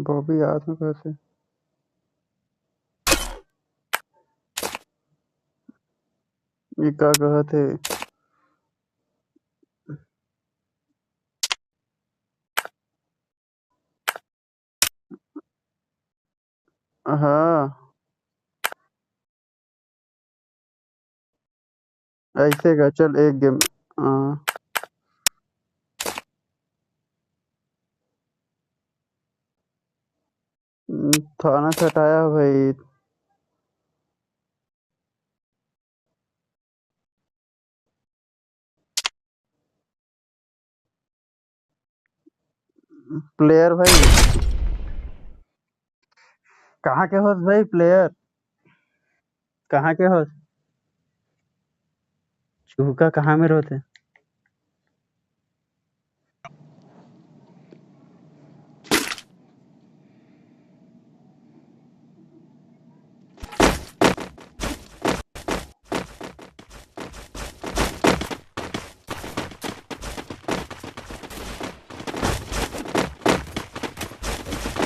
बॉबी याद में कैसे। ये क्या कहा थे। हाँ ऐसे का चल एक गेम। हाँ, थाना खटाया भाई। प्लेयर भाई कहाँ के होस भाई प्लेयर। कहाँ के होस। चूका कहाँ में रोते।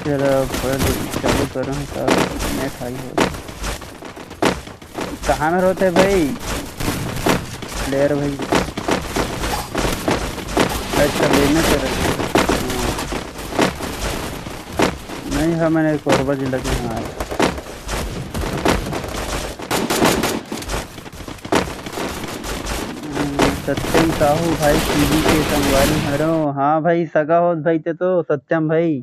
चलो चालू करो नेट हाई हो। कहाँ में रोते भाई प्लेयर भाई। अच्छा लेने से रहे। नहीं हाँ मैंने कोरबा जिला के हाँ। सत्यम साहू भाई टीवी के संगवारी हरो। हाँ भाई सगा होस भाई ते तो सत्यम भाई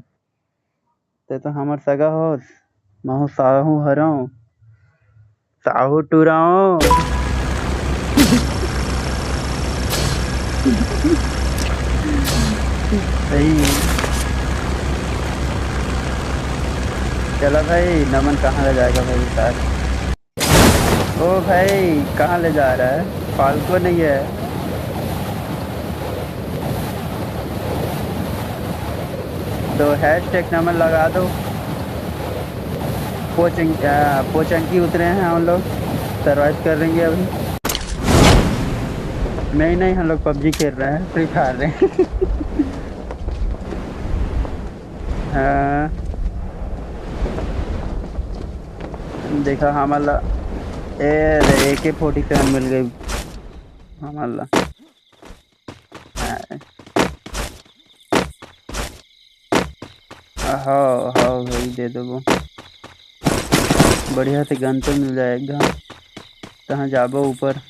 ते तो हमार सगा होस। महू साहू हरो साहू टुराओ। सही। चलो भाई नमन कहाँ ले जाएगा भाई साथ। ओ भाई कहाँ ले जा रहा है फालतू नहीं है। तो हैशटैग नमन लगा दो। पोचंकी उतरे हैं हम लोग सर्वाइव कर लेंगे अभी। नहीं नहीं हम लोग पबजी खेल रहे हैं फ्री फायर रहे हैं। हाँ देखा हमारा AK-47 मिल गई हमारा। हाँ हाँ भाई दे दो वो बढ़िया से गन तो मिल जाएगा। कहाँ जाबो ऊपर।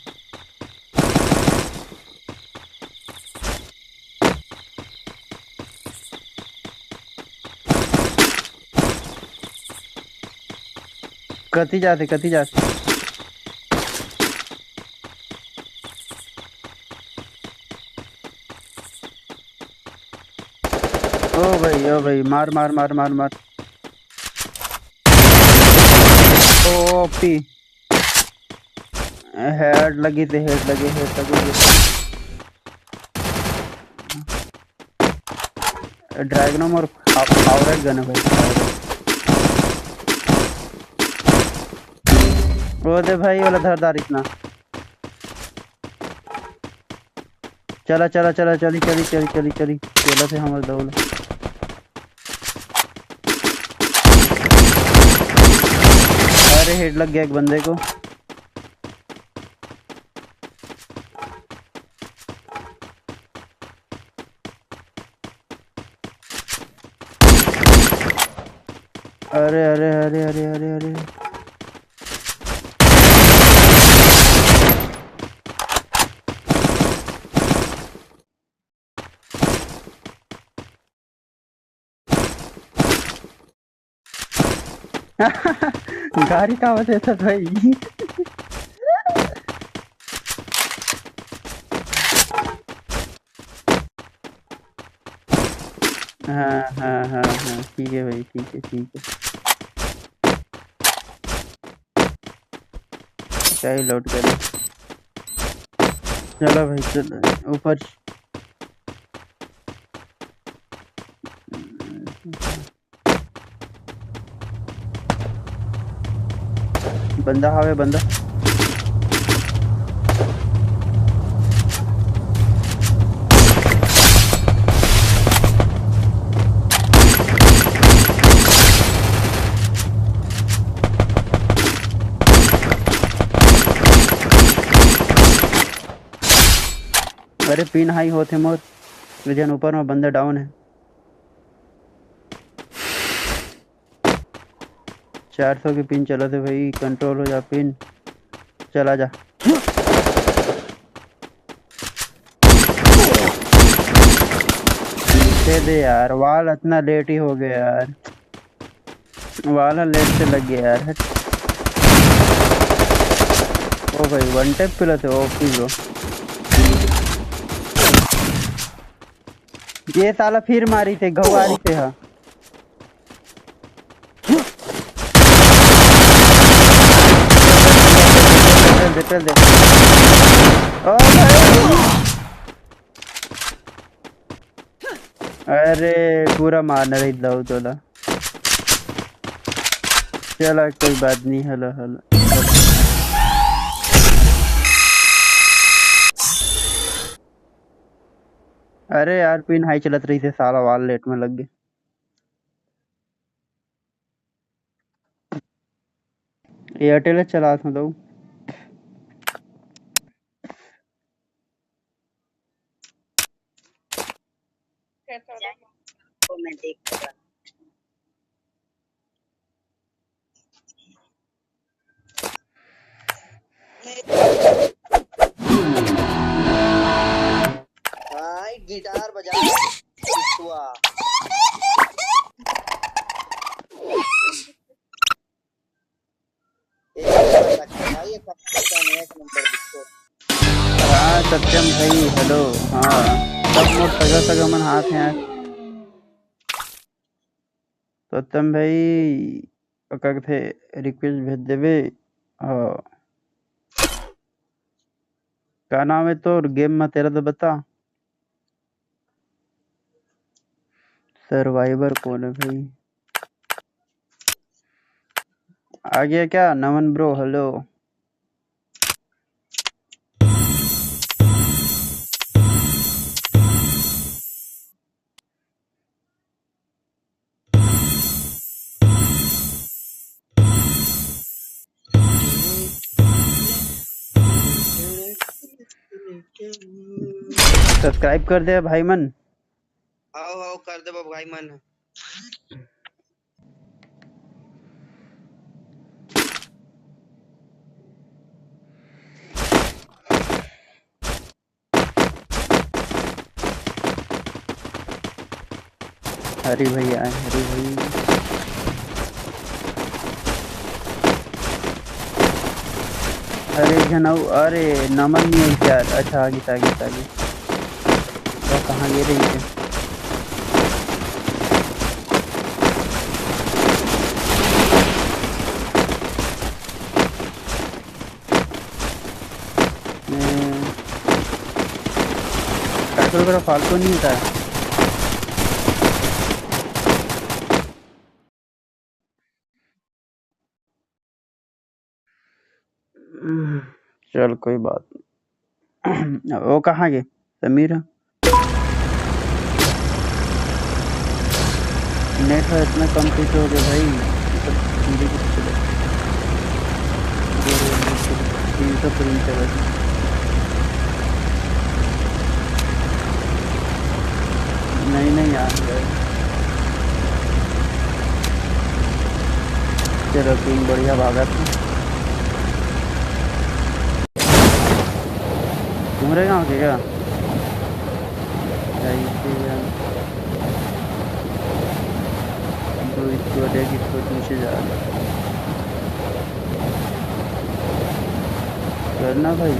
कती जाते ओ भाई मार मार मार मार मार। ओपी हेड लगी थे हेड लगे। ड्रैगनम और पावरेट गन है भाई। वो दे भाई वाला धारदार इतना। चला चली चला थे हमारे दौड़। अरे हेड लग गया एक बंदे को। अरे अरे अरे अरे अरे अरे गाड़ी का वजह था भाई। हाँ ठीक है भाई ठीक है। क्या ही लोड करें। चलो भाई चलो ऊपर। बंदा हवे बंदा। अरे पिन हाई होते मोर विजन ऊपर में बंदा डाउन है 400 की पिन चला थे भाई कंट्रोल हो जा पिन चला जा दे दे यार वाल इतना लेट ही हो गया यार वाला लेट से लग गया यार ओ भाई वन टैप पिला थे ओपी ब्रो ये साला फिर मारी थे गवारी थे हाँ चल दे ओ भाई अरे पूरा मारना रही दो तोला चला कोई बात नहीं हेलो हेलो अरे यार पिन हाई चलत रही थे साला वाल लेट में लग गए एयरटेल चला था तो मैं देख गिटार बजा हाँ सत्यम भाई हेलो हाँ सब मोट सगा सगा मन हाथ हैं सत्यम भाई क्या थे रिक्वेस्ट भेज देवे हाँ क्या नाम है तो गेम में तेरा तो बता सर्वाइवर कौन है भाई आ गया क्या नमन ब्रो हेलो सब्सक्राइब कर दे भाई मन आओ कर दे भाई मन हरी भाई आए हरी भाई अरे जनाऊ अरे नमन नहीं है क्या अच्छा आगे कहाँ गिर रही है फालतू नहीं होता है चल कोई बात नहीं वो कहाँ गए समीर नेट है इतना कंप्लीट हो गया भाई 300 प्रिंट है बस नहीं यार चलो पिंग बढ़िया भागा था तुम्हारे गाँव के क्या नीचे जा करना भाई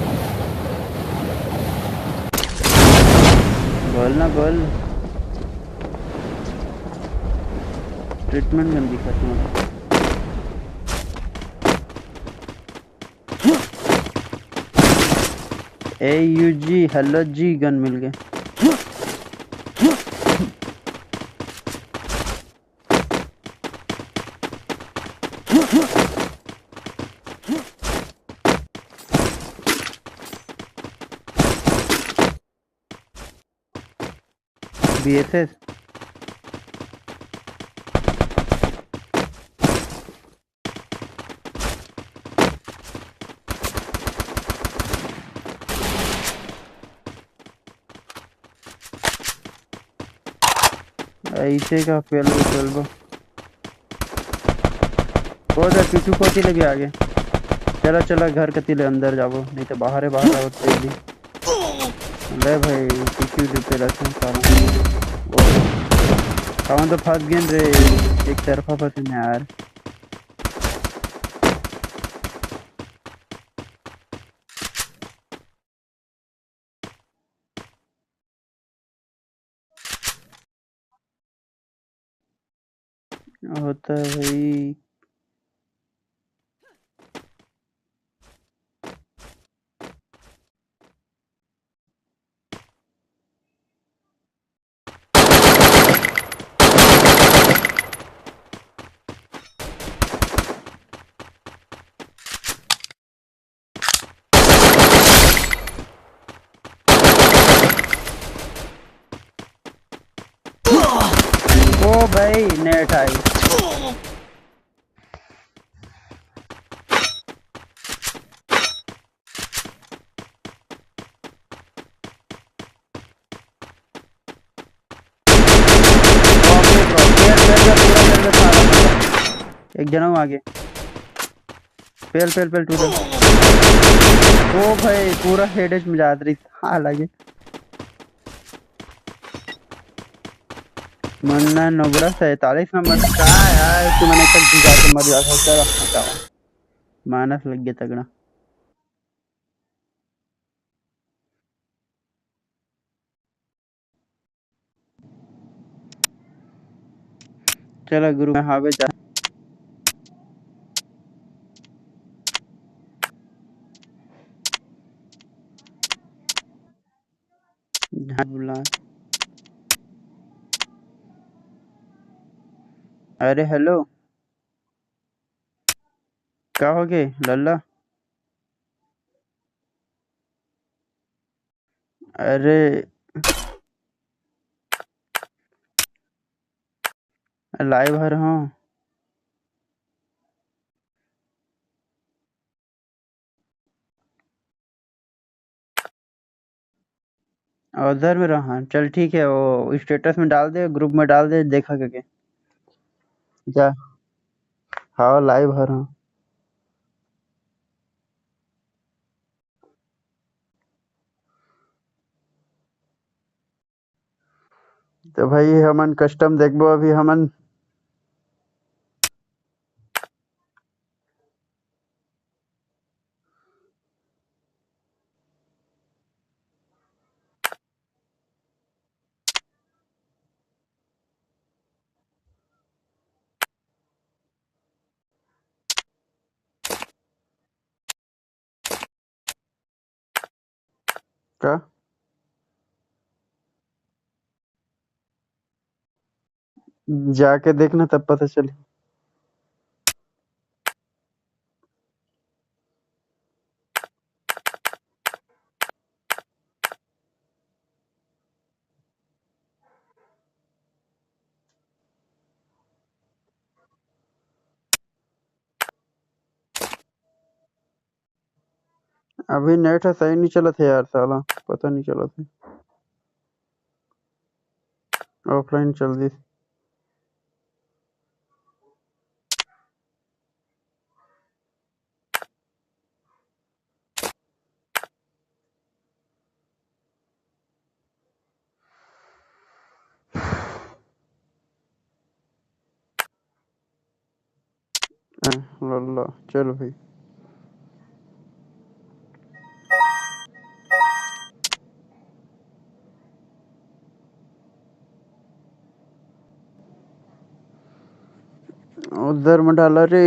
बोलना बोल ट्रीटमेंट गंदी खत्म AUG हेलो जी गन मिल गए BSS ऐसे का पेलबो हो जा पीछू कोती लगे आगे चला चला घर के तिले अंदर जाबो नहीं तो बाहर आवत पहली ले भाई पीछू पेला साला वो कावन तो फंस गए रे एक तरफा फंसे में यार होता है भाई ओ भाई नेट आई एक जना हूँ आगे पेल पेल पेल टूटा ओ भाई पूरा हेडेज में जा रही हाँ लगे मन्ना नोबरा 47 नंबर का यार तू मैंने तक जा के मर जा सकता हटाओ मानस लग गया तगड़ा चलो गुरु मैं हावे जा बुला अरे हेलो क्या हो गए लल्ला अरे लाइव हर हूँ उधर में रहा चल ठीक है वो स्टेटस में डाल दे ग्रुप में डाल दे देखा करके जा हाँ लाइव हर हूँ तो भाई हमन कस्टम देखबो अभी हमन का जाके देखना तब पता चले अभी नेट है सही नहीं चला था यार साला पता नहीं चला था ऑफलाइन चल दी लल्ला चल भाई उधर में डाला रे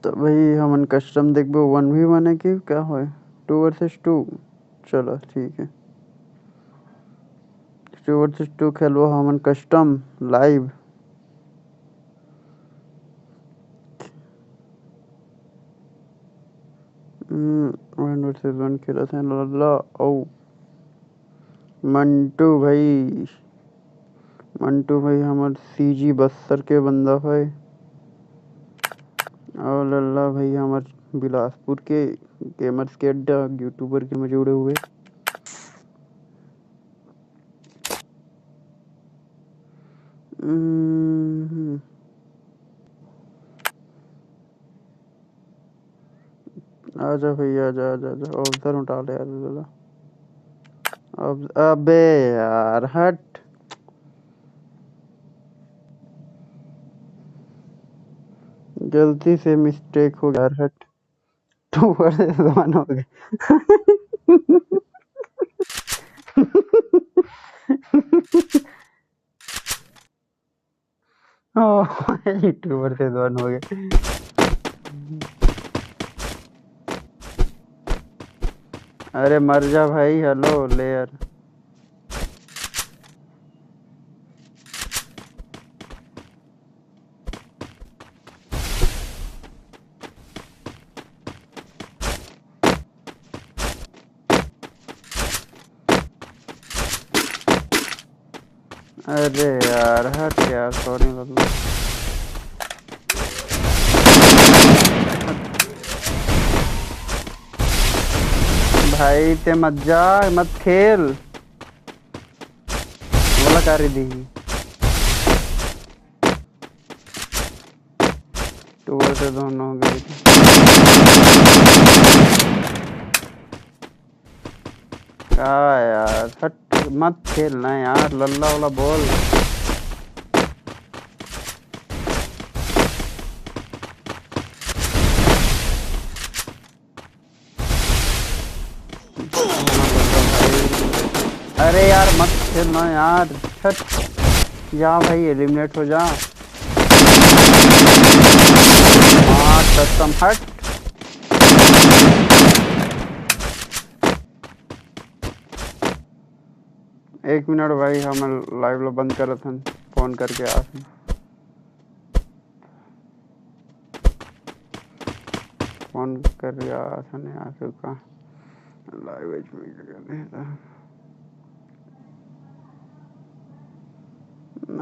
तो भाई हमन कस्टम देखबो 1v1 है कि क्या है 2 वर्सेस 2 चलो ठीक है 2 वर्सेस 2 खेलबो हमन कस्टम लाइव 1 वर्सेस 1 खेला था लल्ला ओ मंटू भाई हमार सीजी 72 के बंदा है और लल्ला भाई हमार बिलासपुर के गेमर्स के अड्डा यूट्यूबर के में जुड़े हुए। आजा भैया आजा आजा आजा ऑब्जर उठा ले यार। अब अबे यार हट। गलती से मिस्टेक हो गया यार हट। टू वर्सेस वन हो गए। टू वर्सेस वन हो गए। अरे मर जा भाई। हेलो ले यार। अरे यार हट यार सॉरी मतलब। भाई ते मत जा मत खेल। बोला कर दी। टूर से दोनों हो गई थी। क्या यार हट मत खेलना यार लल्ला वाला बोल। अरे यार मत खेलना यार हट। जा भाई एलिमिनेट हो जा। हाँ कसम हट। एक मिनट भाई हम लाइव लो बंद कर थे फोन करके आ फोन कर आ चुका लाइव।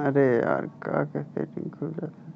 अरे यार क्या सेटिंग खुल जाता है।